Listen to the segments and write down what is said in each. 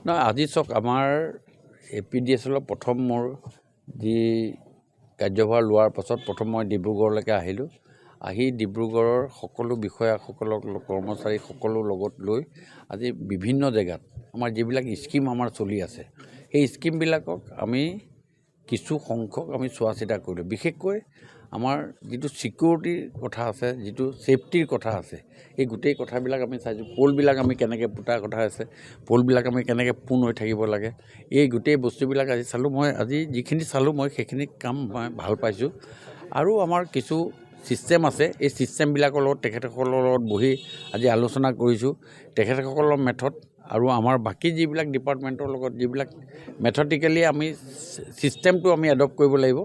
নহয় আজি চাওক আমাৰ APDSL প্ৰথম মোৰ যি কাৰ্যভাৰ লোৱাৰ পাছত প্ৰথম মই ডিব্ৰুগড়লৈকে আহিলোঁ। আহি ডিব্ৰুগড়ৰ সকলো বিষয়াসকলক কৰ্মচাৰী সকলো লগত লৈ আজি বিভিন্ন জেগাত আমাৰ যিবিলাক স্কিম আমাৰ চলি আছে সেই স্কিমবিলাকক আমি কিছু সংখ্যক আমি চোৱা চিতা কৰিলোঁ। বিশেষকৈ আমাৰ যিটো ছিকিউৰিটিৰ কথা আছে, যিটো ছেফটিৰ কথা আছে, এই গোটেই কথাবিলাক আমি চাইছোঁ। প'লবিলাক আমি কেনেকৈ পোতাৰ কথা আছে, প'লবিলাক আমি কেনেকৈ পোন হৈ থাকিব লাগে, এই গোটেই বস্তুবিলাক আজি চালোঁ। মই আজি যিখিনি চালোঁ মই সেইখিনি কাম মই ভাল পাইছোঁ। আৰু আমাৰ কিছু ছিষ্টেম আছে, এই ছিষ্টেমবিলাকৰ লগত তেখেতসকলৰ লগত বহি আজি আলোচনা কৰিছোঁ। তেখেতসকলৰ মেথড আৰু আমাৰ বাকী যিবিলাক ডিপাৰ্টমেণ্টৰ লগত যিবিলাক মেথডিকেলি আমি ছিষ্টেমটো আমি এডপ্ট কৰিব লাগিব,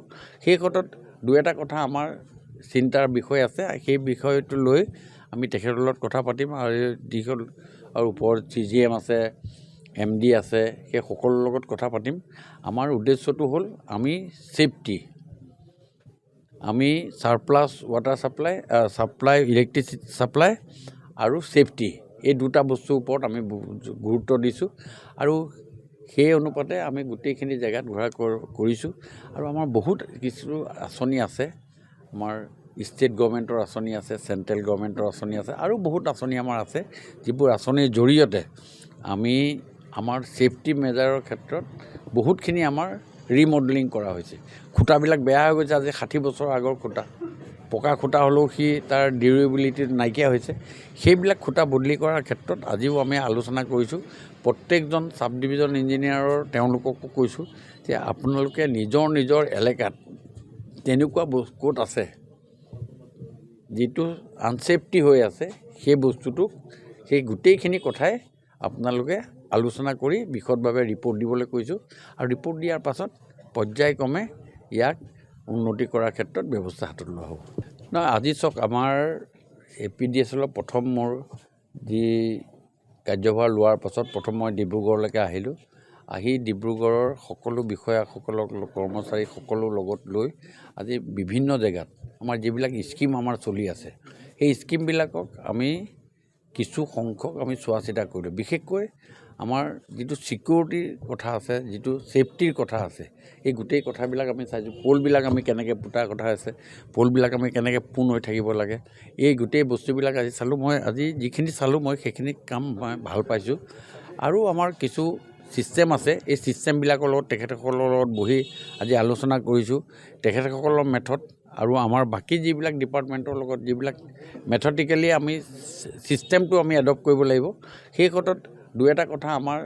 সেই ক্ষেত্ৰত দুই এটা কথা আমাৰ চিন্তাৰ বিষয় আছে। সেই বিষয়টো লৈ আমি তেখেতৰ লগত কথা পাতিম। আৰু যিসকল আৰু ওপৰত CGM আছে, MD আছে, সেই সকলোৰ লগত কথা পাতিম। আমাৰ উদ্দেশ্যটো হ'ল আমি ছেফটি, আমি surplus water supply electricity supply আৰু ছেফটি, এই দুটা বস্তুৰ ওপৰত আমি গুৰুত্ব দিছোঁ। আৰু সেই অনুপাতে আমি গোটেইখিনি জেগাত ঘূৰা কৰিছোঁ। আৰু আমাৰ বহুত কিছু আঁচনি আছে, আমাৰ ষ্টেট গভৰ্ণমেণ্টৰ আঁচনি আছে, চেণ্ট্ৰেল গভৰ্ণমেণ্টৰ আঁচনি আছে, আৰু বহুত আঁচনি আমাৰ আছে, যিবোৰ আঁচনিৰ জৰিয়তে আমি আমাৰ ছেফটি মেজাৰৰ ক্ষেত্ৰত বহুতখিনি আমাৰ ৰিমডেলিং কৰা হৈছে। খুঁটাবিলাক বেয়া হৈ গৈছে, আজি 60 বছৰ আগৰ খুঁটা, পকা খুঁটা হ'লেও সি তাৰ ডিউৰেবিলিটি নাইকিয়া হৈছে। সেইবিলাক খুঁটা বদলি কৰাৰ ক্ষেত্ৰত আজিও আমি আলোচনা কৰিছোঁ। প্ৰত্যেকজন ছাব ডিভিজন ইঞ্জিনিয়াৰৰ তেওঁলোককো কৈছোঁ যে আপোনালোকে নিজৰ নিজৰ এলেকাত তেনেকুৱা ক'ত আছে যিটো আনছেফটি হৈ আছে, সেই বস্তুটোক সেই গোটেইখিনি কথাই আপোনালোকে আলোচনা কৰি বিশদভাৱে ৰিপৰ্ট দিবলৈ কৈছোঁ। আৰু ৰিপৰ্ট দিয়াৰ পাছত পৰ্যায়ক্ৰমে ইয়াক উন্নতি কৰাৰ ক্ষেত্ৰত ব্যৱস্থা হাতত লোৱা হ'ব। নহয় আজি চাওক আমাৰ APDSL প্ৰথম মোৰ যি কাৰ্যভাৰ লোৱাৰ পাছত প্ৰথম মই ডিব্ৰুগড়লৈকে আহিলোঁ। আহি ডিব্ৰুগড়ৰ সকলো বিষয়াসকলক কৰ্মচাৰী সকলো লগত লৈ আজি বিভিন্ন জেগাত আমাৰ যিবিলাক স্কিম আমাৰ চলি আছে সেই স্কিমবিলাকক আমি কিছু সংখ্যক আমি চোৱা চিতা কৰিলোঁ। বিশেষকৈ আমাৰ যিটো ছিকিউৰিটিৰ কথা আছে, যিটো ছেফটিৰ কথা আছে, এই গোটেই কথাবিলাক আমি চাইছোঁ। প'লবিলাক আমি কেনেকৈ পোতাৰ কথা আছে, প'লবিলাক আমি কেনেকৈ পোন হৈ থাকিব লাগে, এই গোটেই বস্তুবিলাক আজি চালোঁ। মই আজি যিখিনি চালোঁ মই সেইখিনি কাম মই ভাল পাইছোঁ। আৰু আমাৰ কিছু ছিষ্টেম আছে, এই ছিষ্টেমবিলাকৰ লগত তেখেতসকলৰ লগত বহি আজি আলোচনা কৰিছোঁ। তেখেতসকলৰ মেথড আৰু আমাৰ বাকী যিবিলাক ডিপাৰ্টমেণ্টৰ লগত যিবিলাক মেথডিকেলি আমি ছিষ্টেমটো আমি এডপ্ট কৰিব লাগিব, সেই ক্ষেত্ৰত দুই এটা কথা আমাৰ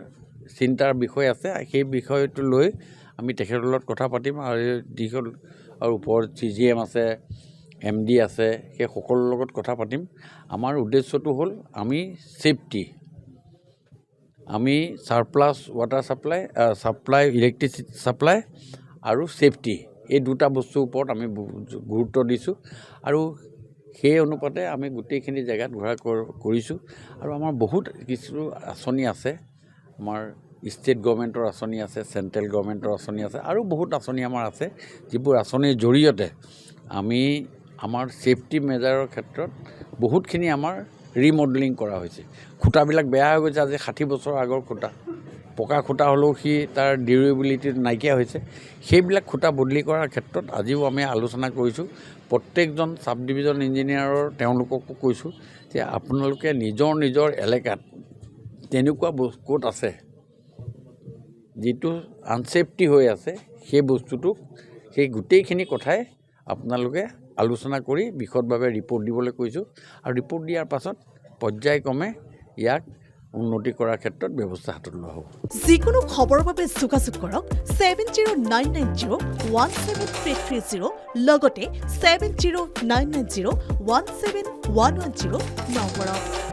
চিন্তাৰ বিষয় আছে। সেই বিষয়টো লৈ আমি তেখেতৰ লগত কথা পাতিম। আৰু যিসকল আৰু ওপৰত CGM আছে, MD আছে, সেই সকলোৰ লগত কথা পাতিম। আমাৰ উদ্দেশ্যটো হ'ল আমি ছেফটি, আমি surplus water supply electricity supply আৰু ছেফটি, এই দুটা বস্তুৰ ওপৰত আমি গুৰুত্ব দিছোঁ। আৰু সেই অনুপাতে আমি গোটেইখিনি জেগাত ঘূৰা কৰিছোঁ। আৰু আমাৰ বহুত কিছু আঁচনি আছে, আমাৰ ষ্টেট গভৰ্ণমেণ্টৰ আঁচনি আছে, চেণ্ট্ৰেল গভৰ্ণমেণ্টৰ আঁচনি আছে, আৰু বহুত আঁচনি আমাৰ আছে, যিবোৰ আঁচনিৰ জৰিয়তে আমি আমাৰ ছেফটি মেজাৰৰ ক্ষেত্ৰত বহুতখিনি আমাৰ ৰিমডেলিং কৰা হৈছে। খুঁটাবিলাক বেয়া হৈ গৈছে, আজি 60 বছৰ আগৰ খুঁটা, পকা খুঁটা হ'লেও সি তাৰ ডিউৰেবিলিটি নাইকিয়া হৈছে। সেইবিলাক খুঁটা বদলি কৰাৰ ক্ষেত্ৰত আজিও আমি আলোচনা কৰিছোঁ। প্ৰত্যেকজন ছাব ডিভিজন ইঞ্জিনিয়াৰৰ তেওঁলোককো কৈছোঁ যে আপোনালোকে নিজৰ নিজৰ এলেকাত তেনেকুৱা ক'ত আছে যিটো আনছেফটি হৈ আছে, সেই বস্তুটোক সেই গোটেইখিনি কথাই আপোনালোকে আলোচনা কৰি বিশদভাৱে ৰিপৰ্ট দিবলৈ কৈছোঁ। আৰু ৰিপৰ্ট দিয়াৰ পাছত পৰ্যায়ক্ৰমে ইয়াক উন্নতি কৰাৰ ক্ষেত্ৰত ব্যৱস্থা হাতত লোৱা হ'ব। যিকোনো খবৰৰ বাবে যোগাযোগ কৰক 7099017330 লগতে 7099017110 নম্বৰত।